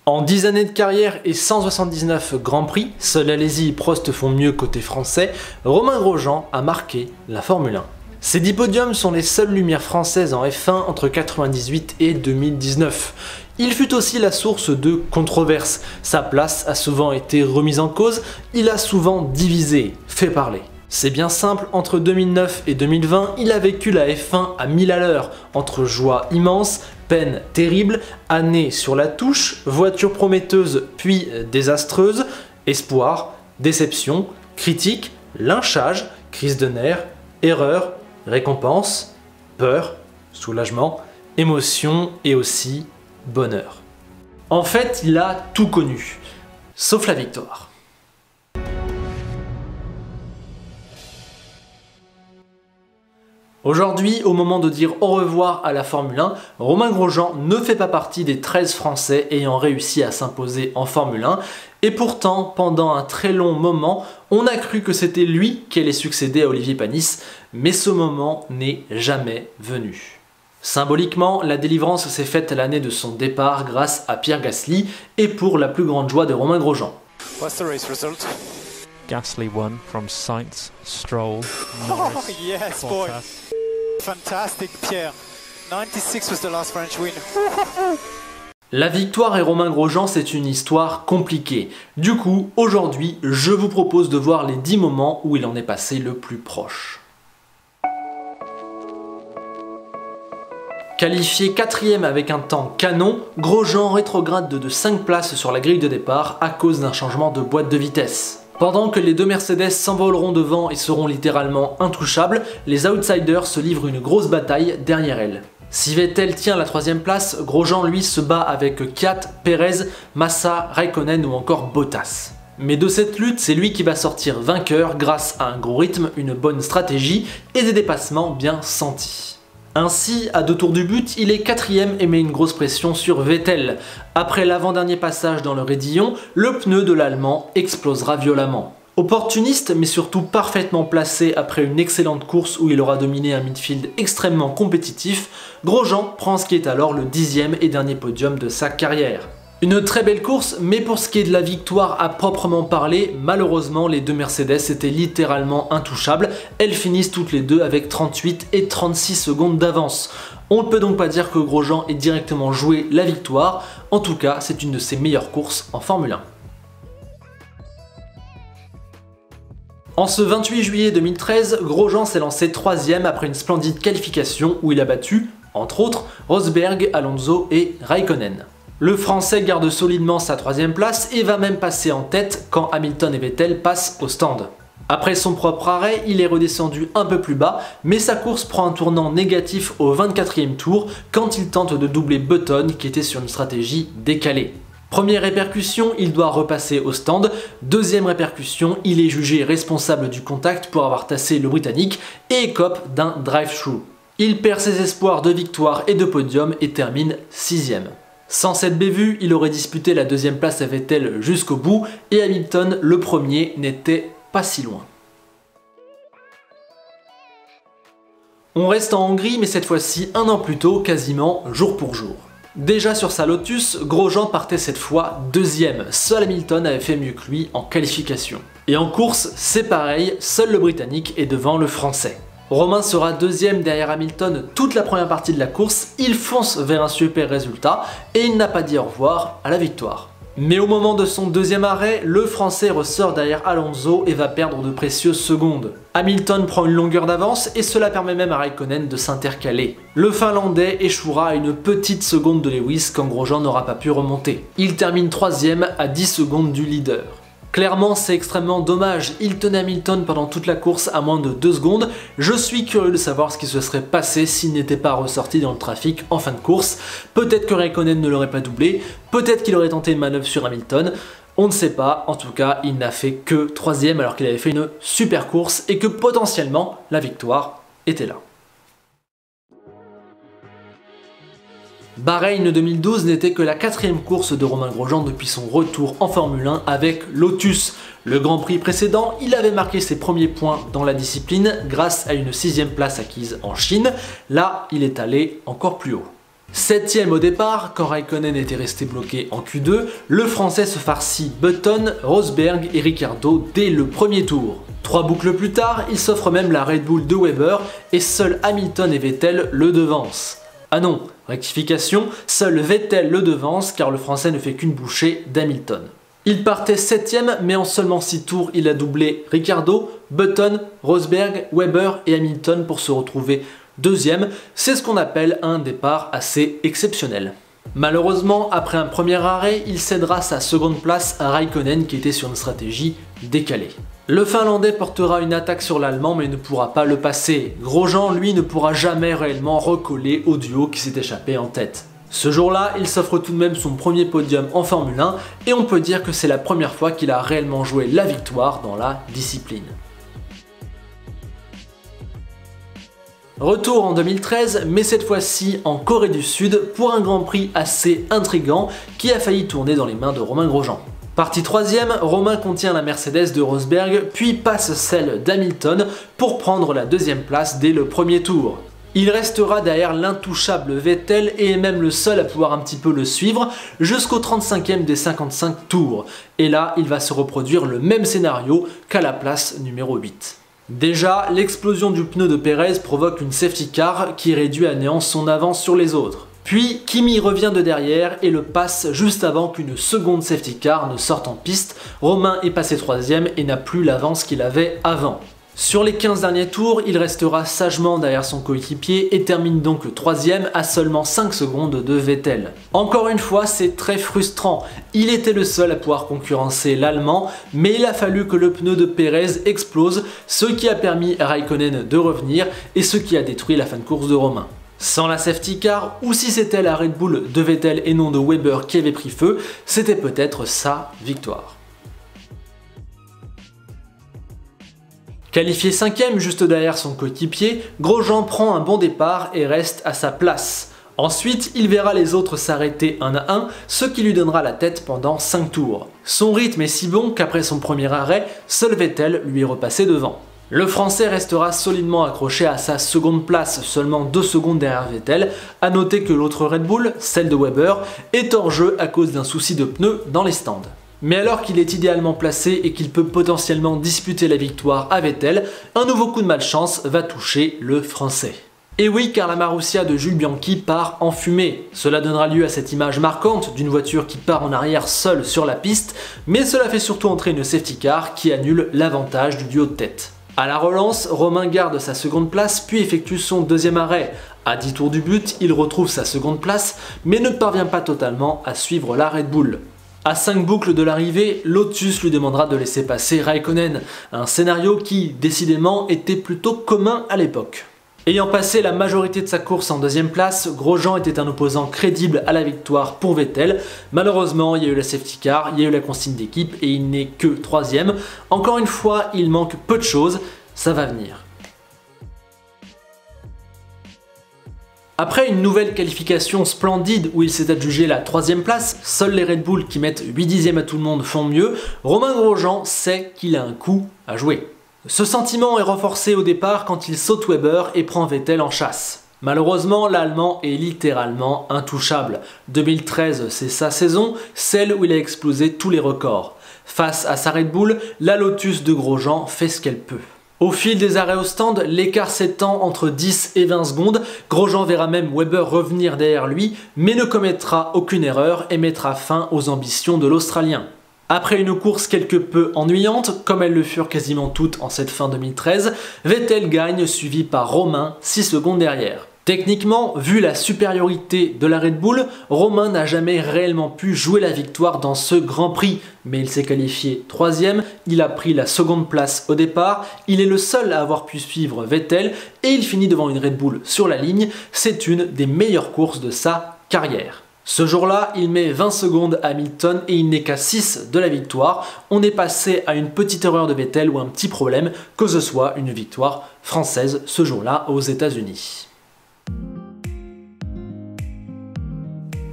En 10 années de carrière et 179 Grands Prix, seuls Alesi et Prost font mieux côté français, Romain Grosjean a marqué la Formule 1. Ces 10 podiums sont les seules lumières françaises en F1 entre 1998 et 2019. Il fut aussi la source de controverses. Sa place a souvent été remise en cause, il a souvent divisé, fait parler. C'est bien simple, entre 2009 et 2020, il a vécu la F1 à 1000 à l'heure, entre joie immense, peine terrible, années sur la touche, voiture prometteuse puis désastreuse, espoir, déception, critique, lynchage, crise de nerfs, erreur, récompense, peur, soulagement, émotion et aussi bonheur. En fait, il a tout connu, sauf la victoire. Aujourd'hui, au moment de dire au revoir à la Formule 1, Romain Grosjean ne fait pas partie des 13 Français ayant réussi à s'imposer en Formule 1, et pourtant, pendant un très long moment, on a cru que c'était lui qui allait succéder à Olivier Panis, mais ce moment n'est jamais venu. Symboliquement, la délivrance s'est faite l'année de son départ grâce à Pierre Gasly, et pour la plus grande joie de Romain Grosjean. What's the race result? Gasly won from Sainz, Stroll, Norris, Oh yes, Bottas. boy. Fantastic, Pierre. 96 was the last French win. La victoire et Romain Grosjean, c'est une histoire compliquée. Du coup, aujourd'hui, je vous propose de voir les 10 moments où il en est passé le plus proche. Qualifié 4ème avec un temps canon, Grosjean rétrograde de 5 places sur la grille de départ à cause d'un changement de boîte de vitesse. Pendant que les deux Mercedes s'envoleront devant et seront littéralement intouchables, les outsiders se livrent une grosse bataille derrière elles. Si Vettel tient la 3ème place, Grosjean lui se bat avec Kvyat, Pérez, Massa, Raikkonen ou encore Bottas. Mais de cette lutte, c'est lui qui va sortir vainqueur grâce à un gros rythme, une bonne stratégie et des dépassements bien sentis. Ainsi, à 2 tours du but, il est 4ème et met une grosse pression sur Vettel. Après l'avant-dernier passage dans le raidillon, le pneu de l'Allemand explosera violemment. Opportuniste, mais surtout parfaitement placé après une excellente course où il aura dominé un midfield extrêmement compétitif, Grosjean prend ce qui est alors le 10e et dernier podium de sa carrière. Une très belle course, mais pour ce qui est de la victoire à proprement parler, malheureusement les deux Mercedes étaient littéralement intouchables. Elles finissent toutes les deux avec 38 et 36 secondes d'avance. On ne peut donc pas dire que Grosjean ait directement joué la victoire, en tout cas c'est une de ses meilleures courses en Formule 1. En ce 28 juillet 2013, Grosjean s'est lancé 3ème après une splendide qualification où il a battu, entre autres, Rosberg, Alonso et Raikkonen. Le Français garde solidement sa 3ème place et va même passer en tête quand Hamilton et Vettel passent au stand. Après son propre arrêt, il est redescendu un peu plus bas, mais sa course prend un tournant négatif au 24e tour quand il tente de doubler Button qui était sur une stratégie décalée. Première répercussion, il doit repasser au stand. Deuxième répercussion, il est jugé responsable du contact pour avoir tassé le Britannique et écope d'un drive-through. Il perd ses espoirs de victoire et de podium et termine 6ème. Sans cette bévue, il aurait disputé la 2ème place à Vettel jusqu'au bout et Hamilton, le premier, n'était pas si loin. On reste en Hongrie, mais cette fois-ci un an plus tôt, quasiment jour pour jour. Déjà sur sa Lotus, Grosjean partait cette fois 2ème, seul Hamilton avait fait mieux que lui en qualification. Et en course, c'est pareil, seul le Britannique est devant le Français. Romain sera 2ème derrière Hamilton toute la première partie de la course, il fonce vers un super résultat et il n'a pas dit au revoir à la victoire. Mais au moment de son 2ème arrêt, le Français ressort derrière Alonso et va perdre de précieuses secondes. Hamilton prend une longueur d'avance et cela permet même à Raikkonen de s'intercaler. Le Finlandais échouera à une petite seconde de Lewis quand Grosjean n'aura pas pu remonter. Il termine 3ème à 10 secondes du leader. Clairement, c'est extrêmement dommage, il tenait Hamilton pendant toute la course à moins de 2 secondes. Je suis curieux de savoir ce qui se serait passé s'il n'était pas ressorti dans le trafic en fin de course. Peut-être que Raikkonen ne l'aurait pas doublé, peut-être qu'il aurait tenté une manœuvre sur Hamilton. On ne sait pas, en tout cas, il n'a fait que 3ème alors qu'il avait fait une super course et que potentiellement la victoire était là. Bahreïn 2012 n'était que la 4ème course de Romain Grosjean depuis son retour en Formule 1 avec Lotus. Le Grand Prix précédent, il avait marqué ses premiers points dans la discipline grâce à une 6ème place acquise en Chine. Là, il est allé encore plus haut. 7ème au départ, quand Raikkonen était resté bloqué en Q2, le Français se farcit Button, Rosberg et Ricciardo dès le premier tour. 3 boucles plus tard, il s'offre même la Red Bull de Webber et seuls Hamilton et Vettel le devancent. Ah non, rectification, seul Vettel le devance car le Français ne fait qu'une bouchée d'Hamilton. Il partait 7ème, mais en seulement 6 tours, il a doublé Ricciardo, Button, Rosberg, Webber et Hamilton pour se retrouver 2ème. C'est ce qu'on appelle un départ assez exceptionnel. Malheureusement, après un premier arrêt, il cédera sa seconde place à Raikkonen qui était sur une stratégie décalée. Le Finlandais portera une attaque sur l'Allemand mais ne pourra pas le passer. Grosjean, lui, ne pourra jamais réellement recoller au duo qui s'est échappé en tête. Ce jour-là, il s'offre tout de même son premier podium en Formule 1 et on peut dire que c'est la première fois qu'il a réellement joué la victoire dans la discipline. Retour en 2013, mais cette fois-ci en Corée du Sud pour un Grand Prix assez intriguant qui a failli tourner dans les mains de Romain Grosjean. Parti 3ème, Romain contient la Mercedes de Rosberg puis passe celle d'Hamilton pour prendre la 2ème place dès le premier tour. Il restera derrière l'intouchable Vettel et est même le seul à pouvoir un petit peu le suivre jusqu'au 35ème des 55 tours. Et là, il va se reproduire le même scénario qu'à la place numéro 8. Déjà, l'explosion du pneu de Pérez provoque une safety car qui réduit à néant son avance sur les autres. Puis Kimi revient de derrière et le passe juste avant qu'une seconde safety car ne sorte en piste. Romain est passé 3ème et n'a plus l'avance qu'il avait avant. Sur les 15 derniers tours, il restera sagement derrière son coéquipier et termine donc 3ème à seulement 5 secondes de Vettel. Encore une fois, c'est très frustrant. Il était le seul à pouvoir concurrencer l'Allemand, mais il a fallu que le pneu de Pérez explose, ce qui a permis à Raikkonen de revenir et ce qui a détruit la fin de course de Romain. Sans la safety car, ou si c'était la Red Bull de Vettel et non de Webber qui avait pris feu, c'était peut-être sa victoire. Qualifié 5ème juste derrière son coéquipier, Grosjean prend un bon départ et reste à sa place. Ensuite, il verra les autres s'arrêter un à un, ce qui lui donnera la tête pendant 5 tours. Son rythme est si bon qu'après son premier arrêt, seul Vettel lui est repassé devant. Le Français restera solidement accroché à sa seconde place, seulement 2 secondes derrière Vettel. A noter que l'autre Red Bull, celle de Webber, est hors jeu à cause d'un souci de pneus dans les stands. Mais alors qu'il est idéalement placé et qu'il peut potentiellement disputer la victoire à Vettel, un nouveau coup de malchance va toucher le Français. Et oui, car la Marussia de Jules Bianchi part en fumée. Cela donnera lieu à cette image marquante d'une voiture qui part en arrière seule sur la piste, mais cela fait surtout entrer une safety car qui annule l'avantage du duo de tête. À la relance, Romain garde sa seconde place puis effectue son 2e arrêt. À 10 tours du but, il retrouve sa seconde place, mais ne parvient pas totalement à suivre la Red Bull. À 5 boucles de l'arrivée, Lotus lui demandera de laisser passer Raikkonen, un scénario qui, décidément, était plutôt commun à l'époque. Ayant passé la majorité de sa course en 2ème place, Grosjean était un opposant crédible à la victoire pour Vettel. Malheureusement, il y a eu la safety car, il y a eu la consigne d'équipe et il n'est que 3ème. Encore une fois, il manque peu de choses, ça va venir. Après une nouvelle qualification splendide où il s'est adjugé la 3ème place, seuls les Red Bull qui mettent 8 dixièmes à tout le monde font mieux, Romain Grosjean sait qu'il a un coup à jouer. Ce sentiment est renforcé au départ quand il saute Webber et prend Vettel en chasse. Malheureusement, l'Allemand est littéralement intouchable. 2013, c'est sa saison, celle où il a explosé tous les records. Face à sa Red Bull, la Lotus de Grosjean fait ce qu'elle peut. Au fil des arrêts au stand, l'écart s'étend entre 10 et 20 secondes. Grosjean verra même Webber revenir derrière lui, mais ne commettra aucune erreur et mettra fin aux ambitions de l'Australien. Après une course quelque peu ennuyante, comme elles le furent quasiment toutes en cette fin 2013, Vettel gagne suivi par Romain 6 secondes derrière. Techniquement, vu la supériorité de la Red Bull, Romain n'a jamais réellement pu jouer la victoire dans ce Grand Prix, mais il s'est qualifié 3ème, il a pris la seconde place au départ, il est le seul à avoir pu suivre Vettel et il finit devant une Red Bull sur la ligne, c'est une des meilleures courses de sa carrière. Ce jour-là, il met 20 secondes à Hamilton et il n'est qu'à 6 de la victoire. On est passé à une petite erreur de Vettel ou un petit problème, que ce soit une victoire française ce jour-là aux États-Unis.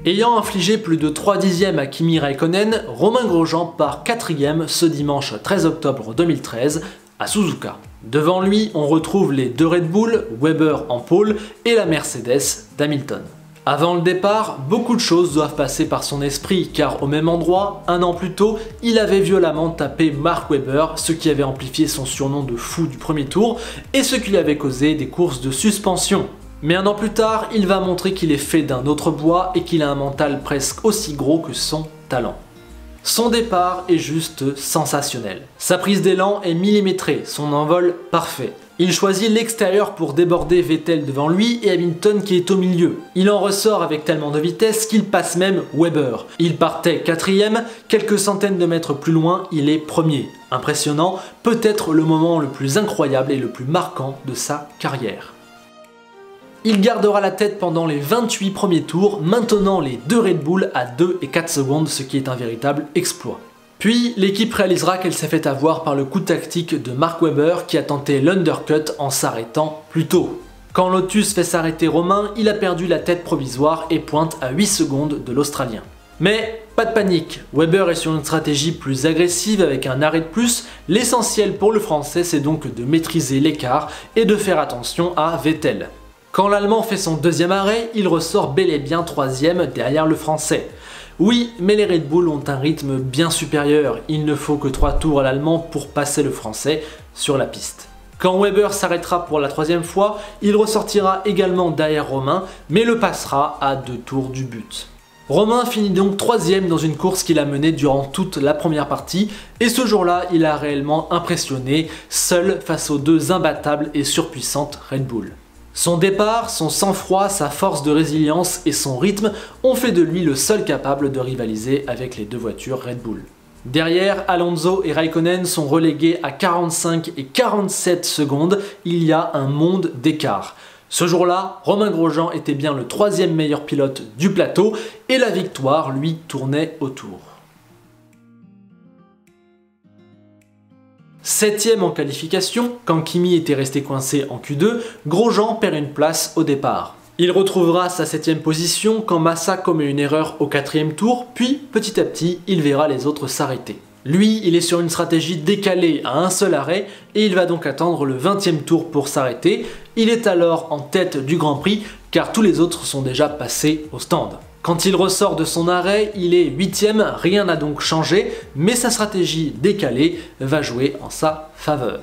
Ayant infligé plus de 3 dixièmes à Kimi Raikkonen, Romain Grosjean part 4ème ce dimanche 13 octobre 2013 à Suzuka. Devant lui, on retrouve les 2 Red Bull, Webber en pôle et la Mercedes d'Hamilton. Avant le départ, beaucoup de choses doivent passer par son esprit, car au même endroit, un an plus tôt, il avait violemment tapé Mark Webber, ce qui avait amplifié son surnom de fou du premier tour, et ce qui lui avait causé des courses de suspension. Mais un an plus tard, il va montrer qu'il est fait d'un autre bois et qu'il a un mental presque aussi gros que son talent. Son départ est juste sensationnel. Sa prise d'élan est millimétrée, son envol parfait. Il choisit l'extérieur pour déborder Vettel devant lui et Hamilton qui est au milieu. Il en ressort avec tellement de vitesse qu'il passe même Webber. Il partait 4ème, quelques centaines de mètres plus loin, il est premier. Impressionnant, peut-être le moment le plus incroyable et le plus marquant de sa carrière. Il gardera la tête pendant les 28 premiers tours, maintenant les deux Red Bull à 2 et 4 secondes, ce qui est un véritable exploit. Puis, l'équipe réalisera qu'elle s'est fait avoir par le coup tactique de Mark Webber qui a tenté l'undercut en s'arrêtant plus tôt. Quand Lotus fait s'arrêter Romain, il a perdu la tête provisoire et pointe à 8 secondes de l'Australien. Mais pas de panique, Webber est sur une stratégie plus agressive avec un arrêt de plus, l'essentiel pour le Français c'est donc de maîtriser l'écart et de faire attention à Vettel. Quand l'Allemand fait son deuxième arrêt, il ressort bel et bien 3ème derrière le Français. Oui, mais les Red Bull ont un rythme bien supérieur, il ne faut que 3 tours à l'Allemand pour passer le Français sur la piste. Quand Webber s'arrêtera pour la 3e fois, il ressortira également derrière Romain, mais le passera à 2 tours du but. Romain finit donc 3ème dans une course qu'il a menée durant toute la première partie, et ce jour-là, il a réellement impressionné, seul face aux deux imbattables et surpuissantes Red Bull. Son départ, son sang-froid, sa force de résilience et son rythme ont fait de lui le seul capable de rivaliser avec les deux voitures Red Bull. Derrière, Alonso et Raikkonen sont relégués à 45 et 47 secondes, il y a un monde d'écart. Ce jour-là, Romain Grosjean était bien le 3e meilleur pilote du plateau et la victoire lui tournait autour. 7ème en qualification, quand Kimi était resté coincé en Q2, Grosjean perd une place au départ. Il retrouvera sa 7ème position quand Massa commet une erreur au 4ème tour, puis petit à petit, il verra les autres s'arrêter. Lui, il est sur une stratégie décalée à un seul arrêt et il va donc attendre le 20e tour pour s'arrêter. Il est alors en tête du Grand Prix car tous les autres sont déjà passés au stand. Quand il ressort de son arrêt, il est 8ème, rien n'a donc changé, mais sa stratégie décalée va jouer en sa faveur.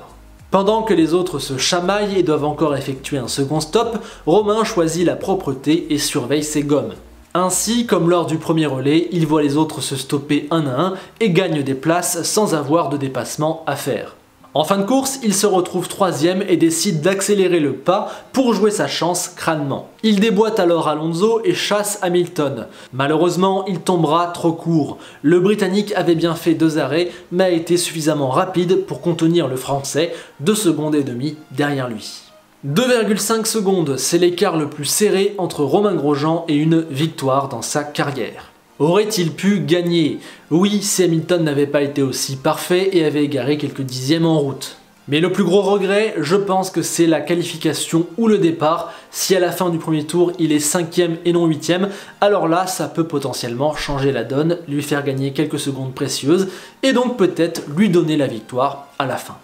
Pendant que les autres se chamaillent et doivent encore effectuer un second stop, Romain choisit la propreté et surveille ses gommes. Ainsi, comme lors du premier relais, il voit les autres se stopper un à un et gagne des places sans avoir de dépassement à faire. En fin de course, il se retrouve 3ème et décide d'accélérer le pas pour jouer sa chance crânement. Il déboîte alors Alonso et chasse Hamilton. Malheureusement, il tombera trop court. Le Britannique avait bien fait 2 arrêts, mais a été suffisamment rapide pour contenir le Français, 2 secondes et demie derrière lui. 2,5 secondes, c'est l'écart le plus serré entre Romain Grosjean et une victoire dans sa carrière. Aurait-il pu gagner? Oui, si Hamilton n'avait pas été aussi parfait et avait égaré quelques dixièmes en route. Mais le plus gros regret, je pense que c'est la qualification ou le départ. Si à la fin du premier tour, il est 5ème et non 8ème, alors là, ça peut potentiellement changer la donne, lui faire gagner quelques secondes précieuses et donc peut-être lui donner la victoire à la fin.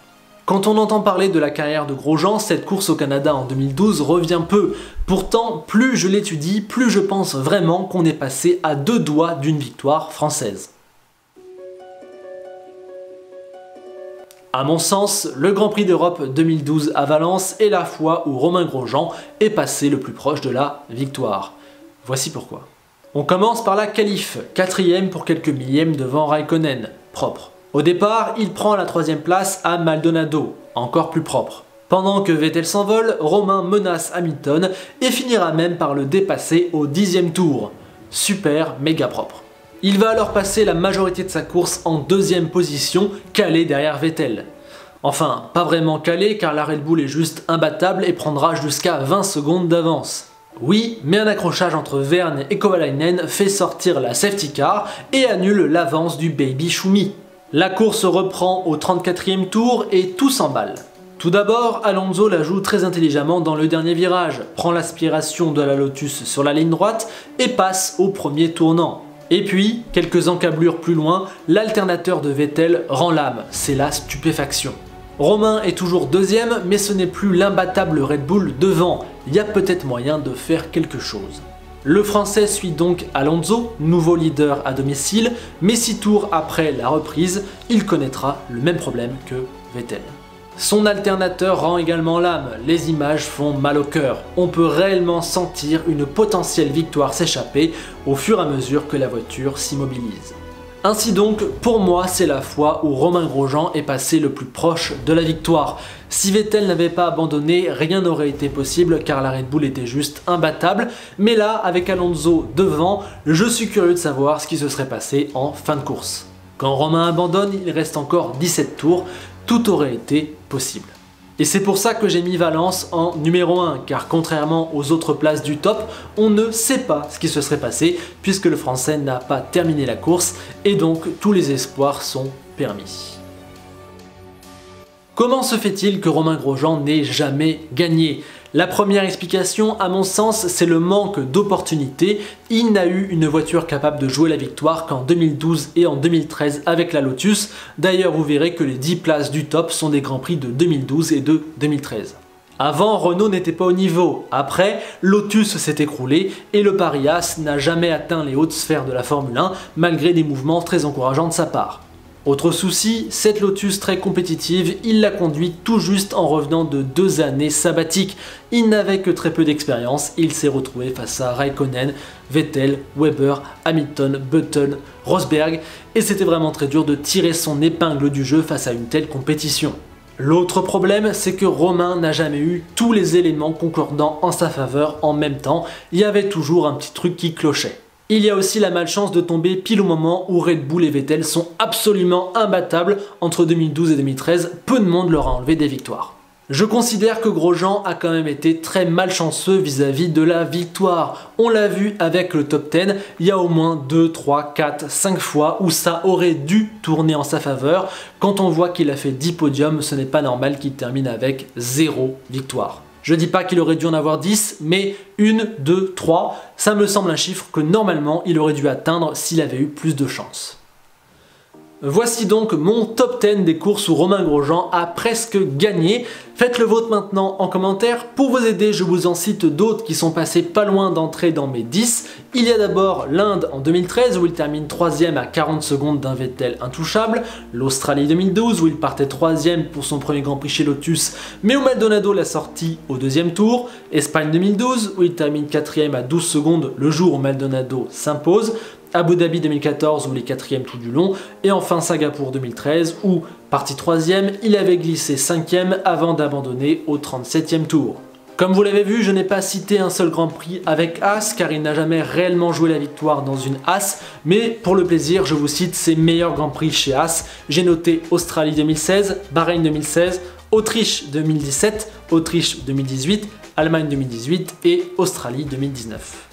Quand on entend parler de la carrière de Grosjean, cette course au Canada en 2012 revient peu. Pourtant, plus je l'étudie, plus je pense vraiment qu'on est passé à 2 doigts d'une victoire française. À mon sens, le Grand Prix d'Europe 2012 à Valence est la fois où Romain Grosjean est passé le plus proche de la victoire. Voici pourquoi. On commence par la qualif, 4ème pour quelques millièmes devant Raikkonen, propre. Au départ, il prend la 3ème place à Maldonado, encore plus propre. Pendant que Vettel s'envole, Romain menace Hamilton et finira même par le dépasser au 10e tour. Super, méga propre. Il va alors passer la majorité de sa course en 2ème position, calé derrière Vettel. Enfin, pas vraiment calé car la Red Bull est juste imbattable et prendra jusqu'à 20 secondes d'avance. Oui, mais un accrochage entre Vergne et Kovalainen fait sortir la safety car et annule l'avance du Baby Schumi. La course reprend au 34e tour et tout s'emballe. Tout d'abord, Alonso la joue très intelligemment dans le dernier virage, prend l'aspiration de la Lotus sur la ligne droite et passe au premier tournant. Et puis, quelques encablures plus loin, l'alternateur de Vettel rend l'âme, c'est la stupéfaction. Romain est toujours 2ème, mais ce n'est plus l'imbattable Red Bull devant, il y a peut-être moyen de faire quelque chose. Le Français suit donc Alonso, nouveau leader à domicile, mais 6 tours après la reprise, il connaîtra le même problème que Vettel. Son alternateur rend également l'âme, les images font mal au cœur. On peut réellement sentir une potentielle victoire s'échapper au fur et à mesure que la voiture s'immobilise. Ainsi donc, pour moi, c'est la fois où Romain Grosjean est passé le plus proche de la victoire. Si Vettel n'avait pas abandonné, rien n'aurait été possible car la Red Bull était juste imbattable. Mais là, avec Alonso devant, je suis curieux de savoir ce qui se serait passé en fin de course. Quand Romain abandonne, il reste encore 17 tours, tout aurait été possible. Et c'est pour ça que j'ai mis Valence en numéro 1, car contrairement aux autres places du top, on ne sait pas ce qui se serait passé, puisque le Français n'a pas terminé la course, et donc tous les espoirs sont permis. Comment se fait-il que Romain Grosjean n'ait jamais gagné ? La première explication, à mon sens, c'est le manque d'opportunités. Il n'a eu une voiture capable de jouer la victoire qu'en 2012 et en 2013 avec la Lotus. D'ailleurs, vous verrez que les 10 places du top sont des Grands Prix de 2012 et de 2013. Avant, Renault n'était pas au niveau. Après, Lotus s'est écroulé et le Paris-As n'a jamais atteint les hautes sphères de la Formule 1 malgré des mouvements très encourageants de sa part. Autre souci, cette Lotus très compétitive, il l'a conduite tout juste en revenant de 2 années sabbatiques. Il n'avait que très peu d'expérience et il s'est retrouvé face à Raikkonen, Vettel, Weber, Hamilton, Button, Rosberg et c'était vraiment très dur de tirer son épingle du jeu face à une telle compétition. L'autre problème, c'est que Romain n'a jamais eu tous les éléments concordants en sa faveur en même temps, il y avait toujours un petit truc qui clochait. Il y a aussi la malchance de tomber pile au moment où Red Bull et Vettel sont absolument imbattables. Entre 2012 et 2013, peu de monde leur a enlevé des victoires. Je considère que Grosjean a quand même été très malchanceux vis-à-vis de la victoire. On l'a vu avec le top 10, il y a au moins 2, 3, 4, 5 fois où ça aurait dû tourner en sa faveur. Quand on voit qu'il a fait 10 podiums, ce n'est pas normal qu'il termine avec 0 victoire. Je dis pas qu'il aurait dû en avoir 10, mais 1, 2, 3, ça me semble un chiffre que normalement il aurait dû atteindre s'il avait eu plus de chance. Voici donc mon top 10 des courses où Romain Grosjean a presque gagné. Faites le vôtre maintenant en commentaire. Pour vous aider, je vous en cite d'autres qui sont passés pas loin d'entrer dans mes 10. Il y a d'abord l'Inde en 2013 où il termine 3ème à 40 secondes d'un Vettel intouchable. L'Australie 2012 où il partait 3ème pour son premier Grand Prix chez Lotus, mais où Maldonado l'a sorti au 2e tour. Espagne 2012 où il termine 4ème à 12 secondes le jour où Maldonado s'impose. Abu Dhabi 2014 où il est 4ème tout du long, et enfin Singapour 2013 où, parti 3ème, il avait glissé 5ème avant d'abandonner au 37e tour. Comme vous l'avez vu, je n'ai pas cité un seul Grand Prix avec Haas car il n'a jamais réellement joué la victoire dans une Haas, mais pour le plaisir, je vous cite ses meilleurs Grands Prix chez Haas. J'ai noté Australie 2016, Bahreïn 2016, Autriche 2017, Autriche 2018, Allemagne 2018 et Australie 2019.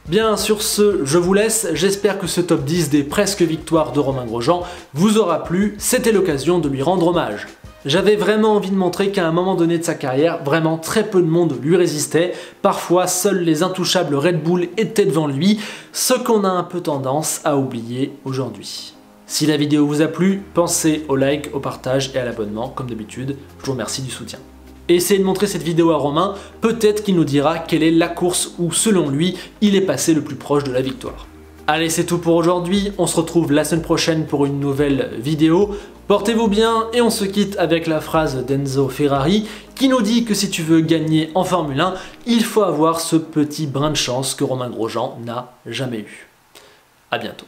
Bien, sur ce, je vous laisse. J'espère que ce top 10 des presque victoires de Romain Grosjean vous aura plu. C'était l'occasion de lui rendre hommage. J'avais vraiment envie de montrer qu'à un moment donné de sa carrière, vraiment très peu de monde lui résistait. Parfois, seuls les intouchables Red Bull étaient devant lui, ce qu'on a un peu tendance à oublier aujourd'hui. Si la vidéo vous a plu, pensez au like, au partage et à l'abonnement, comme d'habitude. Je vous remercie du soutien. Essayez de montrer cette vidéo à Romain, peut-être qu'il nous dira quelle est la course où, selon lui, il est passé le plus proche de la victoire. Allez, c'est tout pour aujourd'hui, on se retrouve la semaine prochaine pour une nouvelle vidéo. Portez-vous bien et on se quitte avec la phrase d'Enzo Ferrari qui nous dit que si tu veux gagner en Formule 1, il faut avoir ce petit brin de chance que Romain Grosjean n'a jamais eu. A bientôt.